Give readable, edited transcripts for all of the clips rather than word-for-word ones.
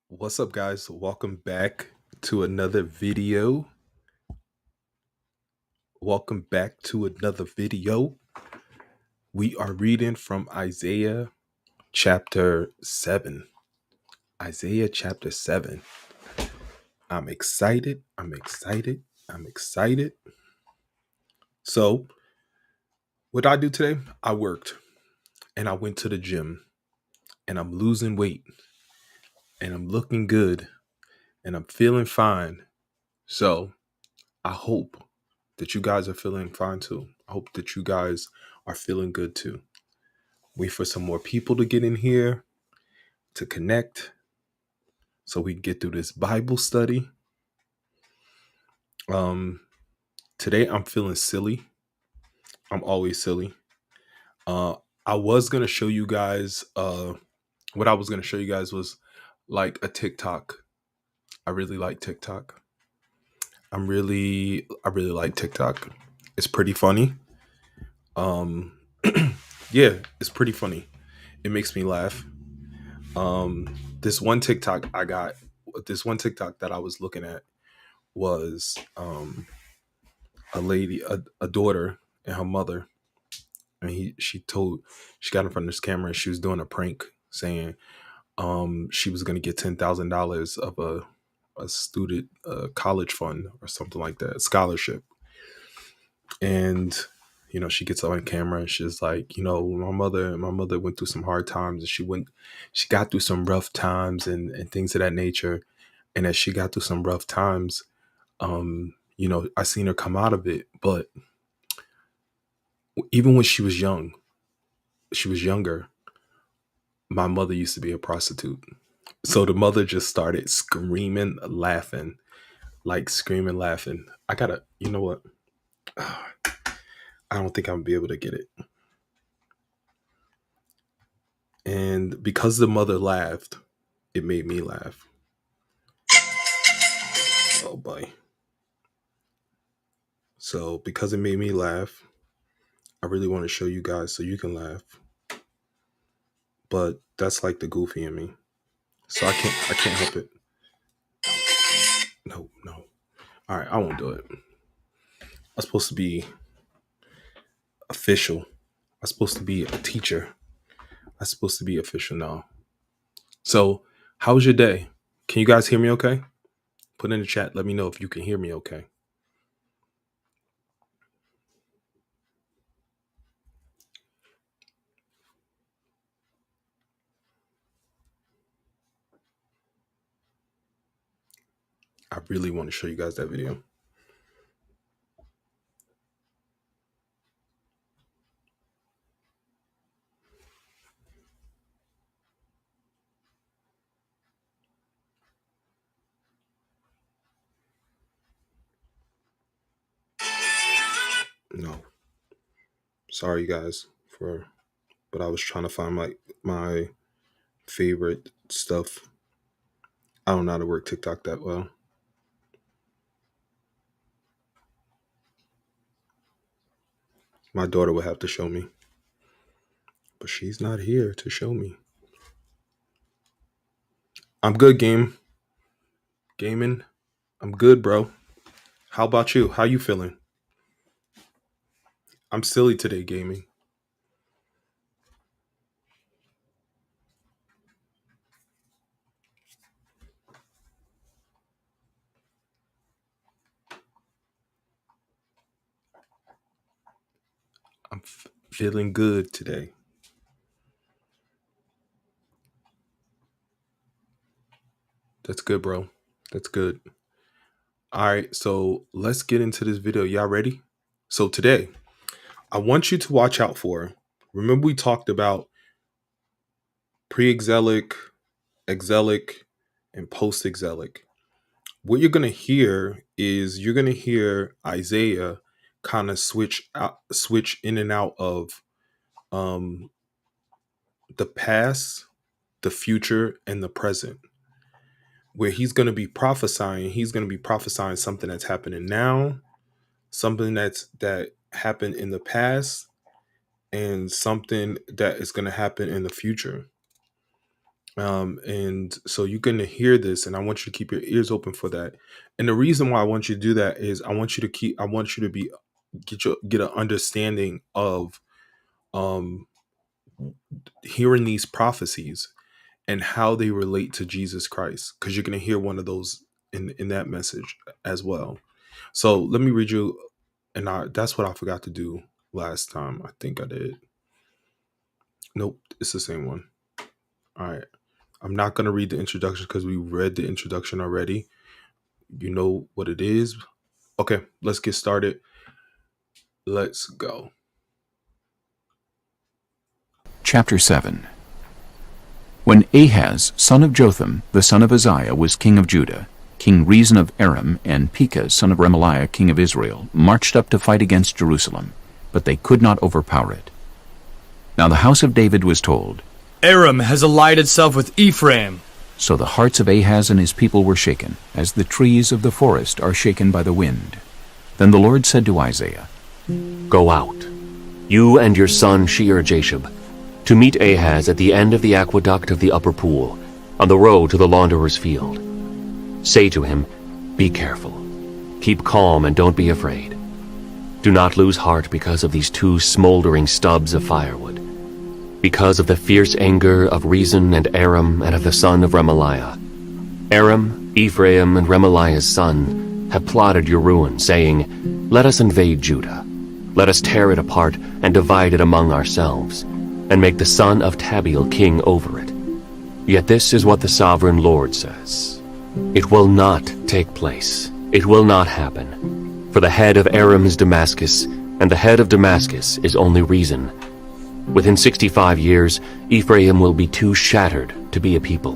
What's up, guys? Welcome back to another video. Welcome back to another video. We are reading from Isaiah chapter 7. Isaiah chapter 7. I'm excited. I'm excited. I'm excited. So, what I do today? I worked and I went to the gym and I'm losing weight and I'm looking good and I'm feeling fine. So, I hope that you guys are feeling fine too. I hope that you guys are feeling good too. Wait for some more people to get in here to connect so we can get through this Bible study. Um, Today I'm feeling silly. I'm always silly. Uh, I was gonna show you guys. What I was gonna show you guys was like a TikTok. I really like TikTok. I really like TikTok. It's pretty funny. Um, yeah, it's pretty funny. It makes me laugh. This one TikTok I got, this one TikTok that I was looking at was a daughter and her mother, and she got in front of this camera and she was doing a prank saying she was going to get $10,000 of a student college fund or something like that, scholarship. And she gets on camera and she's like, my mother went through some hard times, and she got through some rough times and things of that nature. And as she got through some rough times, I seen her come out of it. But even when she was younger, my mother used to be a prostitute. So the mother just started screaming, laughing, like screaming, laughing. I gotta, you know what? I don't think I'm gonna be able to get it. And because the mother laughed, it made me laugh. Oh boy. So because it made me laugh, I really want to show you guys so you can laugh. But that's like the goofy in me. So I can't help it. No, no. All right, I won't do it. I'm supposed to be official. I'm supposed to be a teacher. I'm supposed to be official now. So, how was your day? Can you guys hear me okay? Put in the chat. Let me know if you can hear me okay. I really want to show you guys that video. No. Sorry, you guys, but I was trying to find my favorite stuff. I don't know how to work TikTok that well. My daughter would have to show me, but she's not here to show me. I'm good, gaming. I'm good, bro. How about you? How you feeling? I'm silly today, gaming. I'm feeling good today. That's good, bro. That's good. All right, so let's get into this video. Y'all ready? So today, I want you to watch out for. Remember, we talked about pre-exilic, exilic, and post-exilic. What you're gonna hear is you're gonna hear Isaiah kind of switch in and out of um, the past, the future, and the present. Where he's gonna be prophesying, something that's happening now, something that happened in the past, and something that is gonna happen in the future. And so you're going to hear this, and I want you to keep your ears open for that. And the reason why I want you to do that is I want you to be get an understanding of um hearing these prophecies and how they relate to Jesus Christ, because you're going to hear one of those in that message as well. So let me read you, and that's what I forgot to do last time. I think I did. Nope, it's the same one. All right. I'm not going to read the introduction because we read the introduction already. You know what it is. Okay, let's get started. Let's go. Chapter 7. When Ahaz, son of Jotham, the son of Uzziah, was king of Judah, King Rezin of Aram and Pekah, son of Remaliah, king of Israel, marched up to fight against Jerusalem, but they could not overpower it. Now the house of David was told, Aram has allied itself with Ephraim. So the hearts of Ahaz and his people were shaken, as the trees of the forest are shaken by the wind. Then the Lord said to Isaiah, Go out, you and your son Shear-Jashub, to meet Ahaz at the end of the aqueduct of the upper pool, on the road to the launderer's field. Say to him, Be careful. Keep calm and don't be afraid. Do not lose heart because of these two smoldering stubs of firewood, because of the fierce anger of Rezin and Aram and of the son of Remaliah. Aram, Ephraim, and Remaliah's son have plotted your ruin, saying, Let us invade Judah. Let us tear it apart and divide it among ourselves, and make the son of Tabeel king over it. Yet this is what the sovereign Lord says. It will not take place. It will not happen. For the head of Aram is Damascus, and the head of Damascus is only Rezin. Within 65 years, Ephraim will be too shattered to be a people.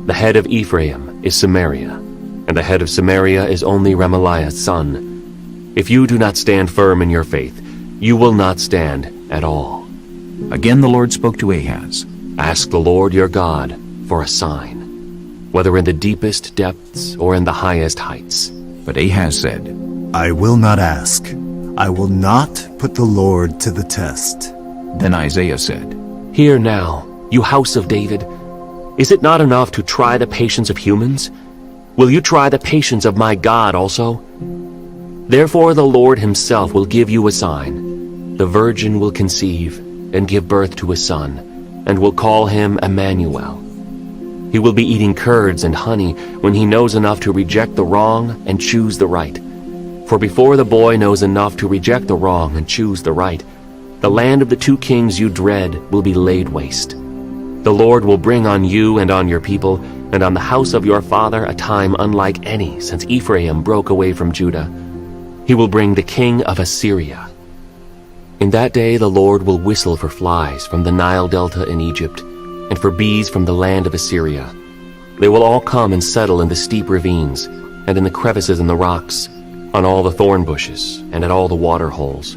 The head of Ephraim is Samaria, and the head of Samaria is only Remaliah's son. If you do not stand firm in your faith, you will not stand at all. Again the Lord spoke to Ahaz, Ask the Lord your God for a sign, whether in the deepest depths or in the highest heights. But Ahaz said, I will not ask. I will not put the Lord to the test. Then Isaiah said, Hear now, you house of David. Is it not enough to try the patience of humans? Will you try the patience of my God also? Therefore the Lord himself will give you a sign. The virgin will conceive and give birth to a son, and will call him Emmanuel. He will be eating curds and honey when he knows enough to reject the wrong and choose the right. For before the boy knows enough to reject the wrong and choose the right, the land of the two kings you dread will be laid waste. The Lord will bring on you and on your people, and on the house of your father, a time unlike any since Ephraim broke away from Judah. He will bring the king of Assyria. In that day the Lord will whistle for flies from the Nile delta in Egypt, and for bees from the land of Assyria. They will all come and settle in the steep ravines, and in the crevices in the rocks, on all the thorn bushes, and at all the water holes.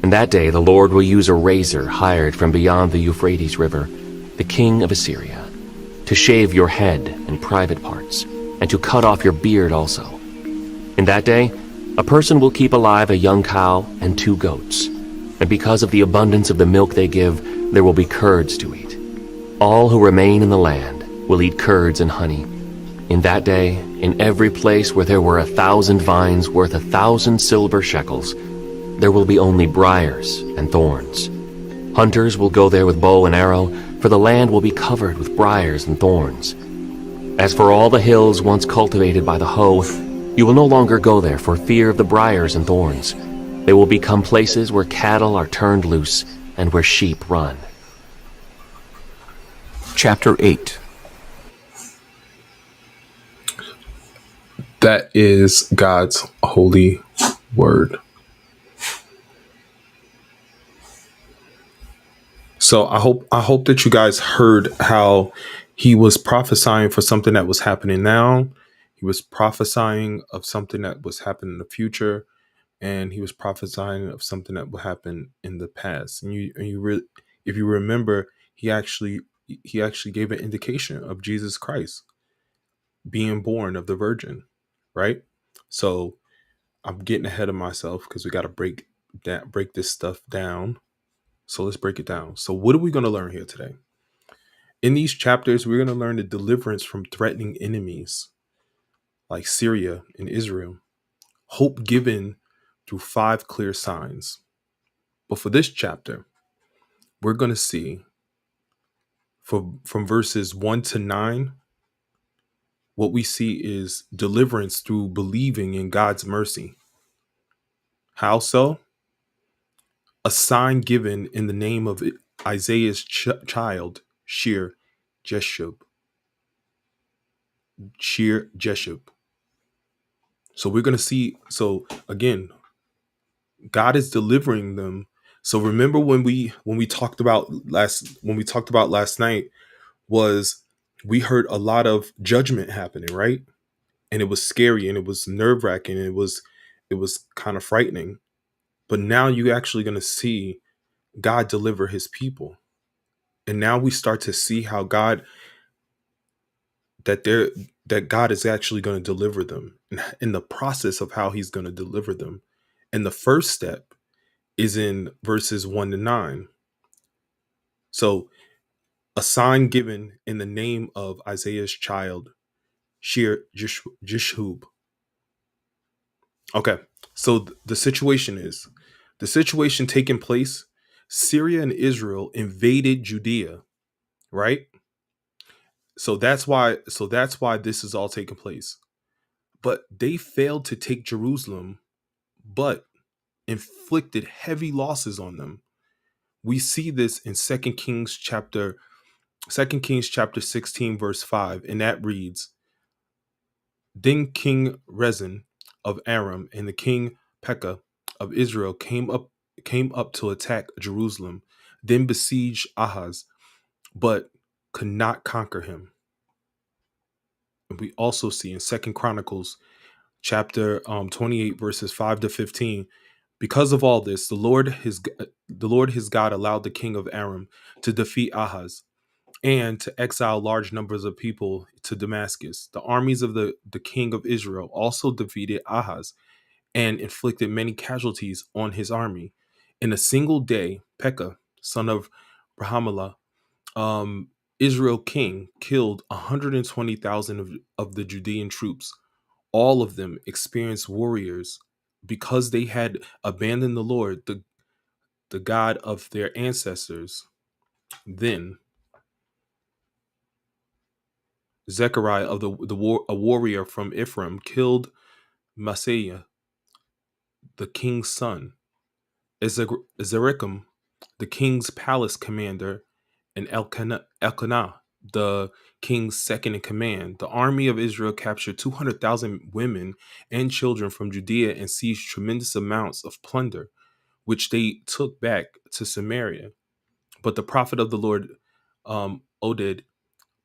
In that day the Lord will use a razor hired from beyond the Euphrates River, the king of Assyria, to shave your head and private parts, and to cut off your beard also. In that day a person will keep alive a young cow and 2 goats, and because of the abundance of the milk they give, there will be curds to eat. All who remain in the land will eat curds and honey. In that day, in every place where there were 1,000 vines worth 1,000 silver shekels, there will be only briars and thorns. Hunters will go there with bow and arrow, for the land will be covered with briars and thorns. As for all the hills once cultivated by the hoe, you will no longer go there for fear of the briars and thorns. They will become places where cattle are turned loose and where sheep run. Chapter 8. That is God's holy word. So I hope that you guys heard how he was prophesying for something that was happening now. He was prophesying of something that was happening in the future, and he was prophesying of something that will happen in the past. And if you remember, he actually gave an indication of Jesus Christ being born of the virgin, right? So I'm getting ahead of myself because we got to break this stuff down. So let's break it down. So what are we going to learn here today? In these chapters, we're going to learn the deliverance from threatening enemies like Syria and Israel, hope given through 5 clear signs. But for this chapter, we're going to see from verses 1 to 9, what we see is deliverance through believing in God's mercy. How so? A sign given in the name of Isaiah's child, Shear Jeshub. Shear Jeshub. So we're going to see, so again, God is delivering them. So remember when we talked about last night, was we heard a lot of judgment happening, right? And it was scary and it was nerve-wracking and it was kind of frightening. But now you're actually going to see God deliver his people. And now we start to see how that God is actually going to deliver them, in the process of how he's going to deliver them. And the first step is in verses 1 to 9. So a sign given in the name of Isaiah's child, Shear Jeshub. Okay, so the situation taking place, Syria and Israel invaded Judea, right? So that's why this is all taking place. But they failed to take Jerusalem, but inflicted heavy losses on them. We see this in Second Kings chapter 16 verse 5, and that reads, "Then King Rezin of Aram and the king Pekah of Israel came up to attack Jerusalem, then besieged Ahaz, but could not conquer him." And we also see in Second Chronicles chapter 28 verses 5 to 15, because of all this, the Lord his God allowed the king of Aram to defeat Ahaz and to exile large numbers of people to Damascus. The armies of the king of Israel also defeated Ahaz and inflicted many casualties on his army. In a single day, Pekah, son of Rahamallah, Israel king, killed 120,000 of the Judean troops. All of them experienced warriors because they had abandoned the Lord, the God of their ancestors. Then Zechariah of a warrior from Ephraim, killed Maaseiah, the king's son. Ezekam, the king's palace commander, and Elkanah, the king's second in command. The army of Israel captured 200,000 women and children from Judea and seized tremendous amounts of plunder, which they took back to Samaria. But the prophet of the Lord, Oded,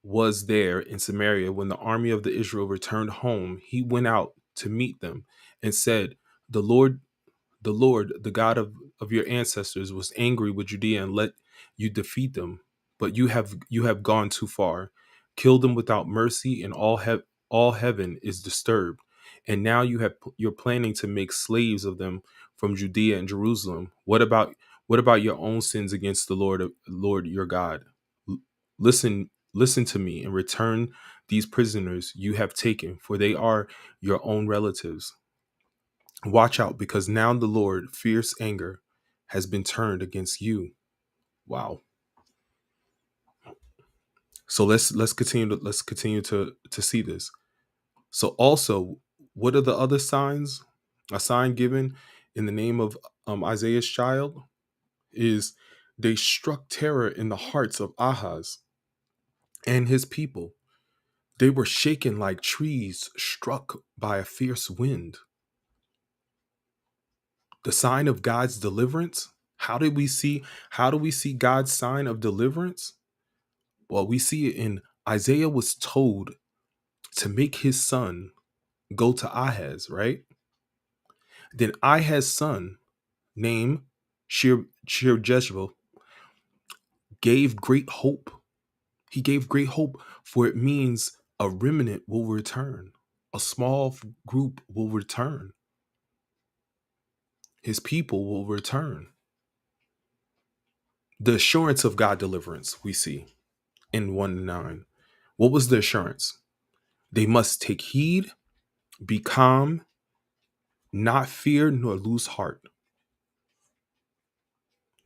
was there in Samaria when the army of the Israel returned home. He went out to meet them and said, "The Lord, the God of your ancestors, was angry with Judea and let you defeat them. But you have gone too far, killed them without mercy, and all heaven is disturbed. And now you're planning to make slaves of them from Judea and Jerusalem. What about your own sins against the Lord your God? Listen to me and return these prisoners you have taken, for they are your own relatives. Watch out, because now the Lord fierce anger has been turned against you." Wow. So let's continue to see this. So also, what are the other signs? A sign given in the name of Isaiah's child is they struck terror in the hearts of Ahaz and his people. They were shaken like trees struck by a fierce wind. The sign of God's deliverance. How do we see God's sign of deliverance? Well, we see it in Isaiah was told to make his son go to Ahaz, right? Then Ahaz's son, named Shear-Jezreel, gave great hope. He gave great hope, for it means a remnant will return. A small group will return. His people will return. The assurance of God deliverance we see. in 1:9. What was the assurance? They must take heed, be calm, not fear nor lose heart.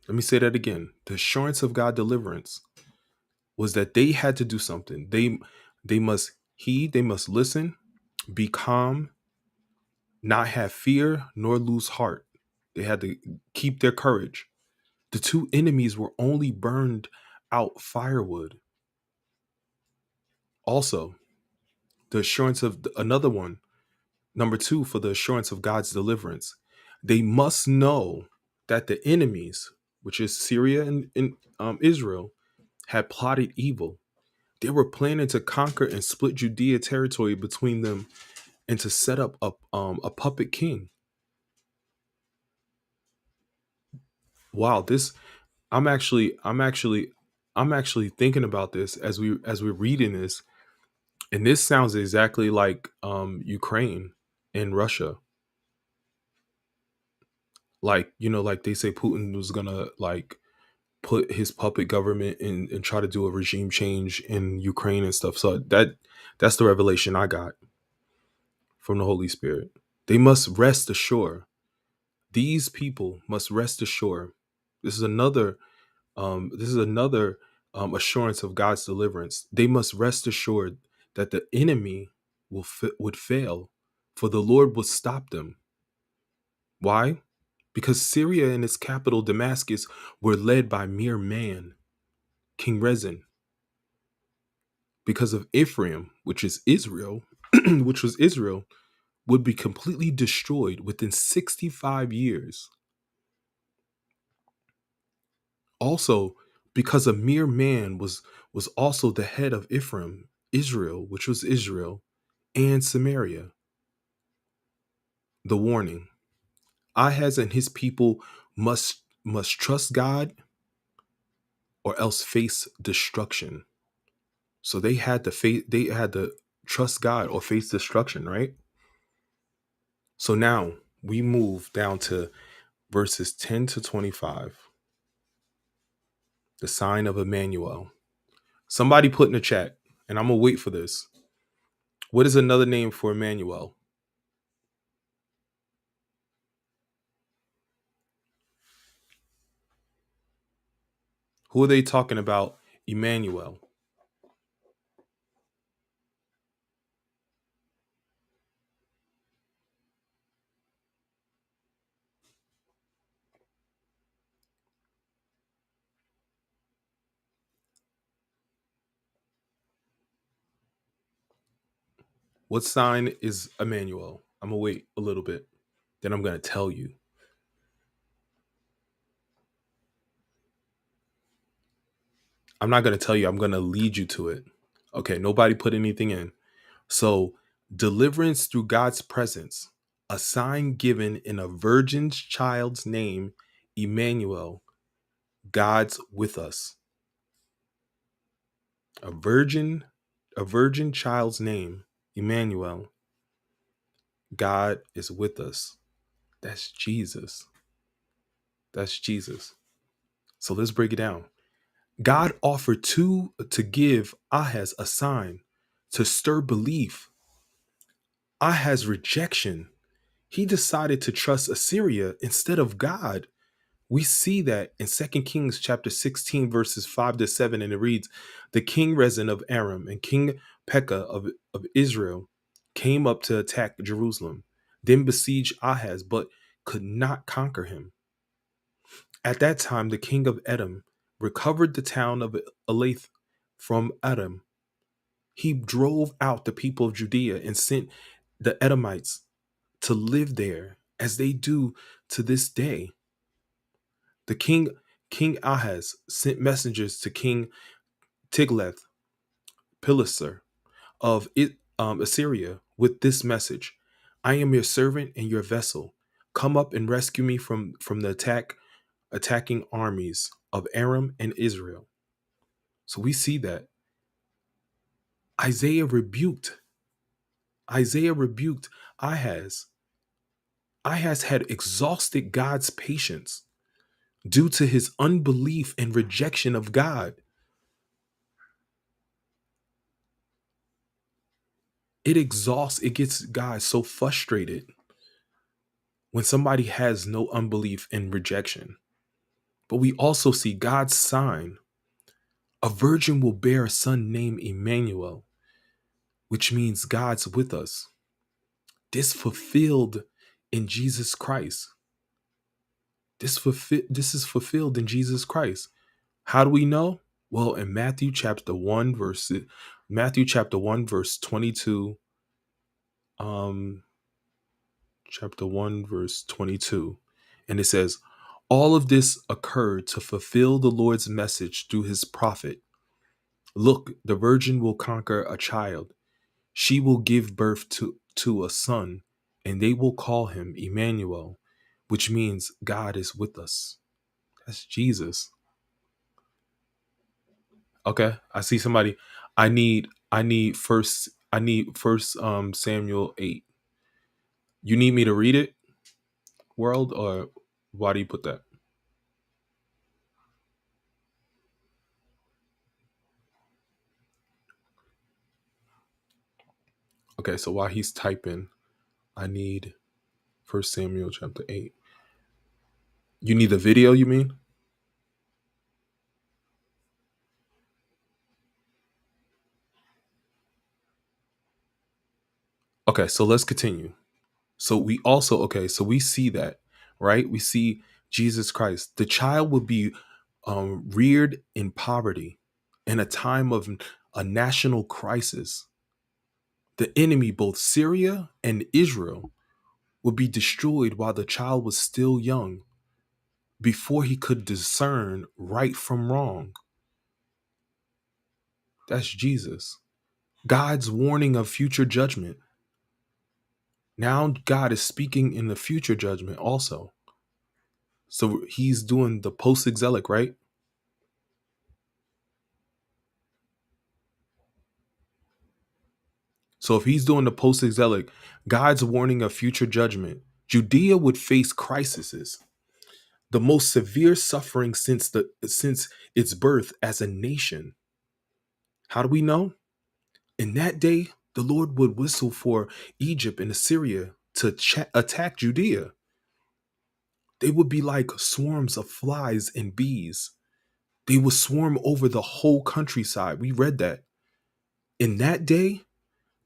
Let me say that again. The assurance of God deliverance was that they had to do something. They must heed, they must listen, be calm, not have fear nor lose heart. They had to keep their courage. The two enemies were only burned out firewood. Also, the assurance of another one, number 2, for the assurance of God's deliverance. They must know that the enemies, which is Syria and Israel, had plotted evil. They were planning to conquer and split Judea territory between them and to set up a puppet king. Wow, this I'm actually thinking about this as we're reading this, and this sounds exactly like Ukraine and Russia. Like, like they say Putin was gonna like put his puppet government in and try to do a regime change in Ukraine and stuff. So that's the revelation I got from the Holy Spirit. They must rest assured. These people must rest assured. This is another assurance of God's deliverance. They must rest assured that the enemy would fail, for the Lord would stop them. Why? Because Syria and its capital Damascus were led by mere man, King Rezin. Because of Ephraim, which is Israel, which was Israel, would be completely destroyed within 65 years. Also, because a mere man was also the head of Ephraim, Israel, which was Israel, and Samaria. The warning: Ahaz and his people must trust God or else face destruction. So they had to trust God or face destruction, right? So now we move down to verses 10 to 25. The sign of Emmanuel. Somebody put in the chat, and I'm gonna wait for this. What is another name for Emmanuel? Who are they talking about? Emmanuel. What sign is Emmanuel? I'm gonna wait a little bit. Then I'm gonna tell you. I'm not gonna tell you, I'm gonna lead you to it. Okay, nobody put anything in. So, deliverance through God's presence, a sign given in a virgin's child's name, Emmanuel, God's with us. A virgin child's name, Emmanuel, God is with us. That's Jesus. That's Jesus. So let's break it down. God offered to give Ahaz a sign to stir belief. Ahaz's rejection. He decided to trust Assyria instead of God. We see that in 2 Kings chapter 16, verses 5 to 7, and it reads, the king Rezin of Aram and King Pekah of Israel came up to attack Jerusalem, then besieged Ahaz, but could not conquer him. At that time, the king of Edom recovered the town of Elath from Edom. He drove out the people of Judea and sent the Edomites to live there, as they do to this day. The King Ahaz sent messengers to King Tiglath-Pileser of Assyria with this message: I am your servant and your vessel. Come up and rescue me from the attacking armies of Aram and Israel. So we see that Isaiah rebuked Ahaz. Ahaz had exhausted God's patience due to his unbelief and rejection of God. It exhausts, it gets guys so frustrated when somebody has no unbelief and rejection. But we also see God's sign. A virgin will bear a son named Emmanuel, which means God's with us. This fulfilled in Jesus Christ. This is fulfilled in Jesus Christ. How do we know? Well, in Matthew chapter 1 verse 22, chapter 1 verse 22. And it says, all of this occurred to fulfill the Lord's message through his prophet. Look, the virgin will conquer a child. She will give birth to a son, and they will call him Emmanuel, which means God is with us. That's Jesus. Okay, I see somebody. I need first Samuel 8. You need me to read it, world, or why do you put that? Okay, so while he's typing, I need first Samuel chapter 8. You need the video, you mean? Okay, so let's continue. So we see that, right? We see Jesus Christ. The child will be reared in poverty in a time of a national crisis. The enemy, both Syria and Israel, would be destroyed while the child was still young, before he could discern right from wrong. That's Jesus. God's warning of future judgment. Now God is speaking in the future judgment also. So he's doing the post-exilic, right? So if he's doing the post-exilic, God's warning of future judgment, Judea would face crises, the most severe suffering since its birth as a nation. How do we know? In that day, the Lord would whistle for Egypt and Assyria to attack Judea. They would be like swarms of flies and bees. They would swarm over the whole countryside. We read that. In that day,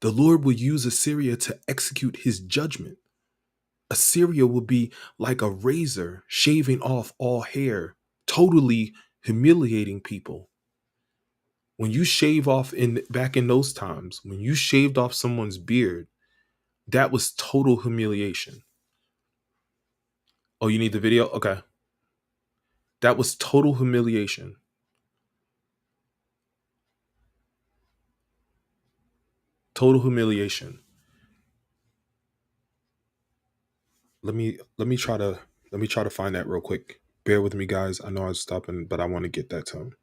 the Lord would use Assyria to execute his judgment. Assyria will be like a razor shaving off all hair, totally humiliating people. When you shave off back in those times, when you shaved off someone's beard, that was total humiliation. Oh, you need the video? Okay. That was total humiliation. Total humiliation. Let me try to find that real quick. Bear with me, guys. I know I was stopping, but I want to get that to him.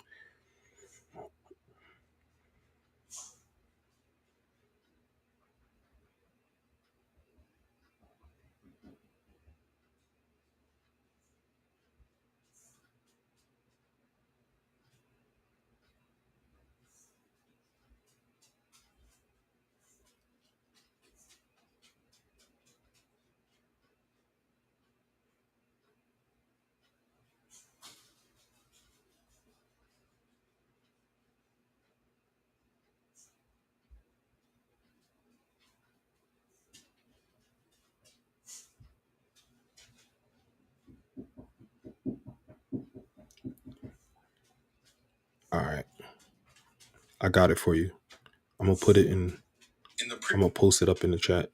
All right. I got it for you. I'm gonna put it in. I'm gonna post it up in the chat.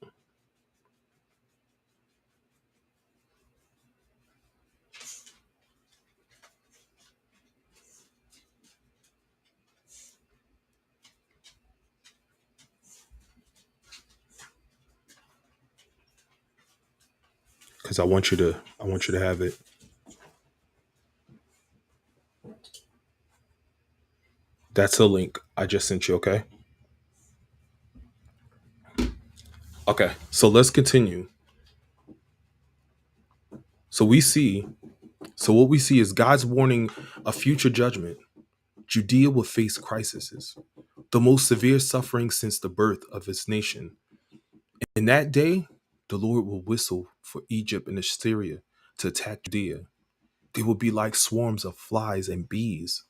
Because I want you to have it. That's a link I just sent you, okay? Okay, so let's continue. So what we see is God's warning of future judgment. Judea will face crises. the most severe suffering since the birth of his nation. In that day, the Lord will whistle for Egypt and Assyria to attack Judea. They will be like swarms of flies and bees.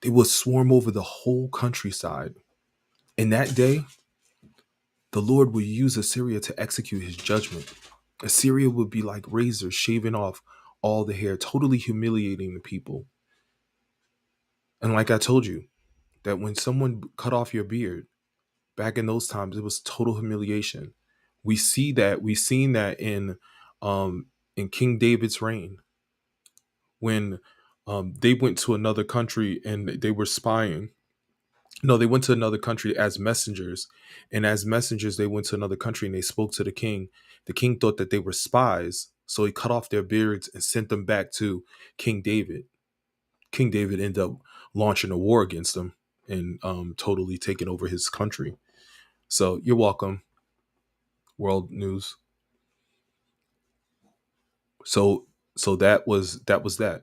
They will swarm over the whole countryside. In that day, the Lord will use Assyria to execute his judgment. Assyria will be like razors shaving off all the hair, totally humiliating the people. And like I told you, that when someone cut off your beard, back in those times, it was total humiliation. We've seen that in King David's reign, when they went to another country and they were spying. No, they went to another country as messengers. And as messengers, they went to another country and they spoke to the king. The king thought that they were spies. So he cut off their beards and sent them back to King David. King David ended up launching a war against them and totally taking over his country. So you're welcome, World News. So that.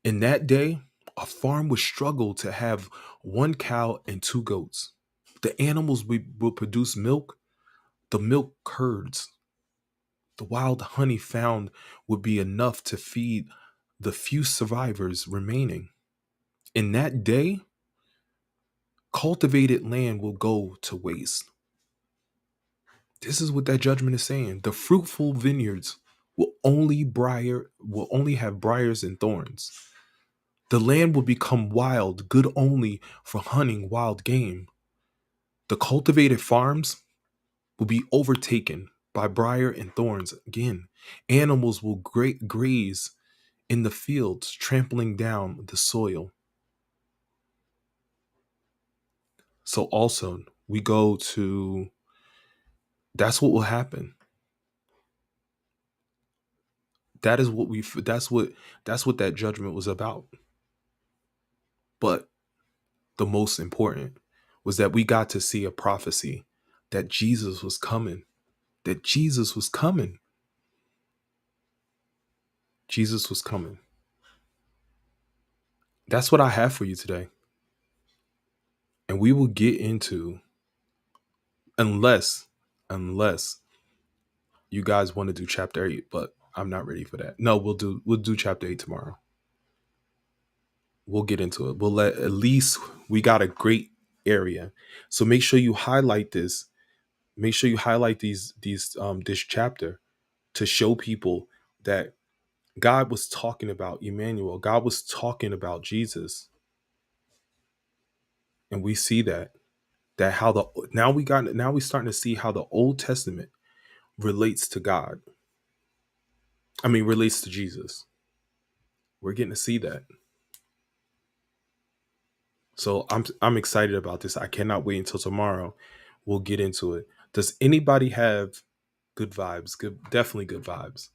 In that day, a farm would struggle to have one cow and two goats. The animals will produce milk, the milk curds. The wild honey found would be enough to feed the few survivors remaining. In that day, cultivated land will go to waste. This is what that judgment is saying. The fruitful vineyards will only have briars and thorns. The land will become wild, good only for hunting wild game. The cultivated farms will be overtaken by briar and thorns again. Animals will graze in the fields, trampling down the soil. So also, we go to, that's what will happen. That's what that judgment was about. But the most important was that we got to see a prophecy that Jesus was coming. That Jesus was coming. Jesus was coming. That's what I have for you today. And we will get into, unless you guys want to do chapter 8, but I'm not ready for that. No, we'll do chapter 8 tomorrow. We'll get into it. At least we got a great area. So make sure you highlight this. Make sure you highlight this chapter to show people that God was talking about Emmanuel. God was talking about Jesus. And we see that how now we're starting to see how the Old Testament relates to God. Relates to Jesus. We're getting to see that. So I'm excited about this. I cannot wait until tomorrow. We'll get into it. Does anybody have good vibes? Definitely good vibes.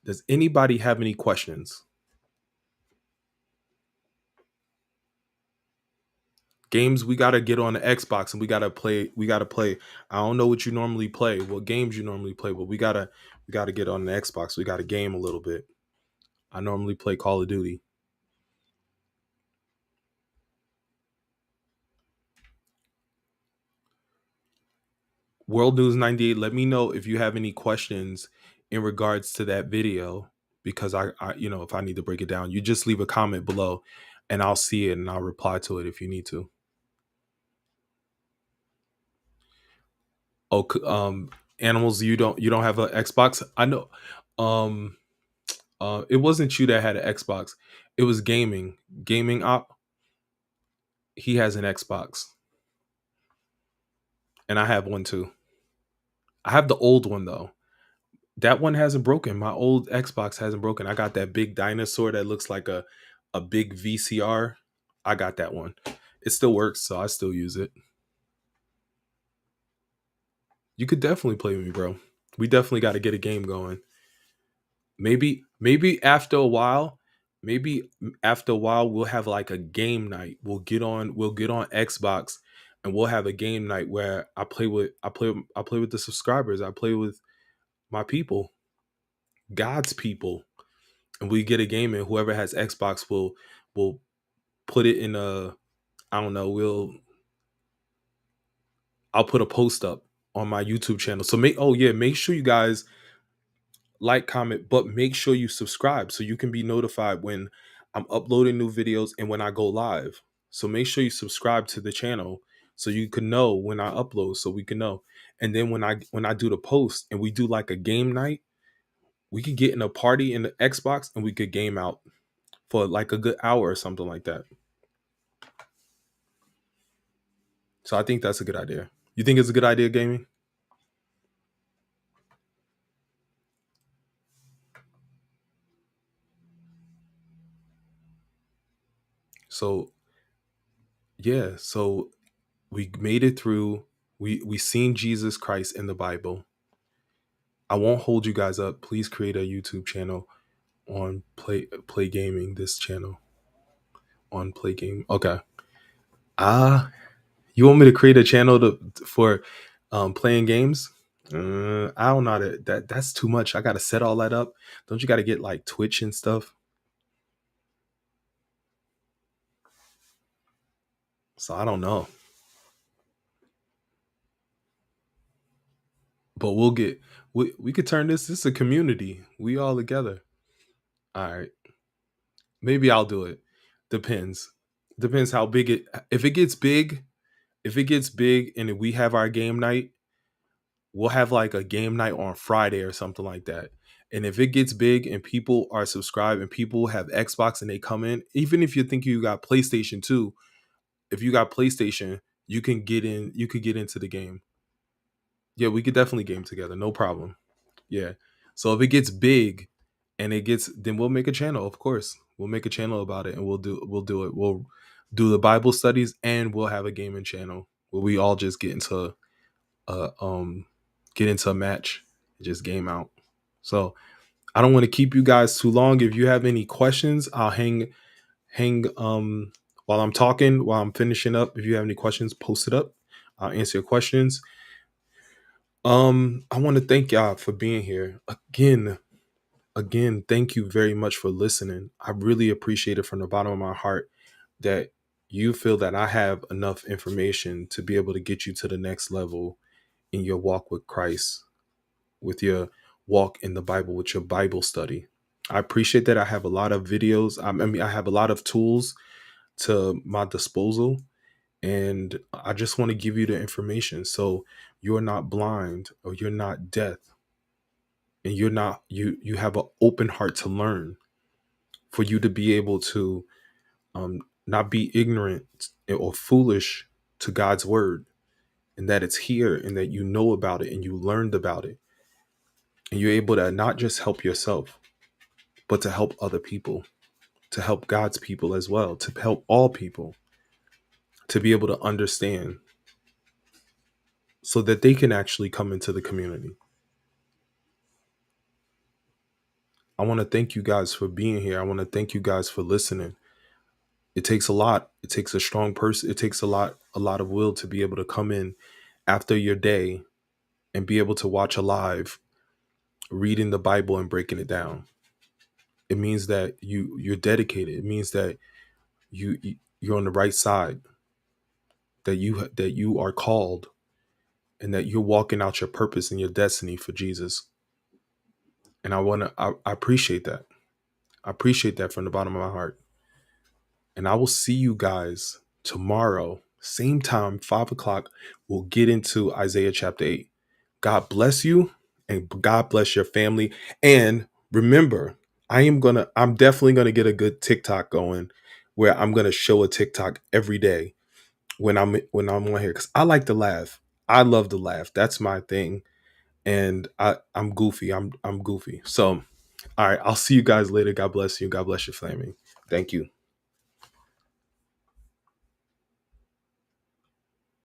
Does anybody have any questions? Games we gotta get on the Xbox and we gotta play. I don't know what you normally play, what games you normally play, but we gotta get on the Xbox. We gotta game a little bit. I normally play Call of Duty. World News 98, let me know if you have any questions in regards to that video, because I if I need to break it down, you just leave a comment below and I'll see it and I'll reply to it if you need to. Oh, animals, you don't have an Xbox? I know. It wasn't you that had an Xbox. It was gaming op. He has an Xbox. And I have one too. I have the old one though. That one hasn't broken. My old Xbox hasn't broken. I got that big dinosaur that looks like a big VCR. I got that one. It still works, so I still use it. You could definitely play with me, bro. We definitely got to get a game going. Maybe after a while, we'll have like a game night. We'll get on Xbox and we'll have a game night where I play with the subscribers. I play with my people, God's people, and we get a game in. Whoever has Xbox will put it in a, I don't know, I'll put a post up on my YouTube channel. So make sure you guys like, comment, but make sure you subscribe so you can be notified when I'm uploading new videos and when I go live. So make sure you subscribe to the channel so you can know when I upload, so we can know. And then when I do the post and we do like a game night, we could get in a party in the Xbox and we could game out for like a good hour or something like that. So I think that's a good idea. You think it's a good idea, gaming? So yeah, so we made it through. We seen Jesus Christ in the Bible. I won't hold you guys up. Please create a YouTube channel on Play Gaming. This channel on Play Game. Okay. You want me to create a channel for playing games? I don't know that's too much. I gotta set all that up. Don't you gotta get like Twitch and stuff? So I don't know. But we could turn this is a community. We all together. All right. Maybe I'll do it. Depends. Depends how big it if it gets big, and we have our game night, we'll have like a game night on Friday or something like that. And if it gets big and people are subscribed and people have Xbox and they come in, even if you think you got PlayStation 2, if you got PlayStation, you can get in, you could get into the game. Yeah, we could definitely game together. No problem. Yeah. So if it gets big and then we'll make a channel, of course. We'll make a channel about it and we'll do it. We'll do the Bible studies and we'll have a gaming channel where we all just uh um get into a match, just game out. So I don't want to keep you guys too long. If you have any questions, I'll hang while I'm talking, while I'm finishing up. If you have any questions, post it up. I'll answer your questions. I want to thank y'all for being here. Again, thank you very much for listening. I really appreciate it from the bottom of my heart that you feel that I have enough information to be able to get you to the next level in your walk with Christ, with your walk in the Bible, with your Bible study. I appreciate that I have a lot of videos. I have a lot of tools to my disposal, and I just want to give you the information so you're not blind or you're not deaf, and you have an open heart to learn, for you to be able to not be ignorant or foolish to God's word, and that it's here and that you know about it and you learned about it, and you're able to not just help yourself, but to help other people, to help God's people as well, to help all people to be able to understand so that they can actually come into the community. I want to thank you guys for being here. I want to thank you guys for listening. It takes a lot. It takes a strong person. It takes a lot of will to be able to come in after your day and be able to watch a live reading the Bible and breaking it down. It means that you're dedicated. It means that you're on the right side, that you are called, and that you're walking out your purpose and your destiny for Jesus. And I appreciate that. I appreciate that from the bottom of my heart. And I will see you guys tomorrow, same time, 5:00. We'll get into Isaiah chapter 8. God bless you and God bless your family. And remember, I'm definitely gonna get a good TikTok going where I'm gonna show a TikTok every day when I'm on here, because I like to laugh. I love to laugh. That's my thing. And I'm goofy. I'm goofy. So all right, I'll see you guys later. God bless you. God bless your family. Thank you.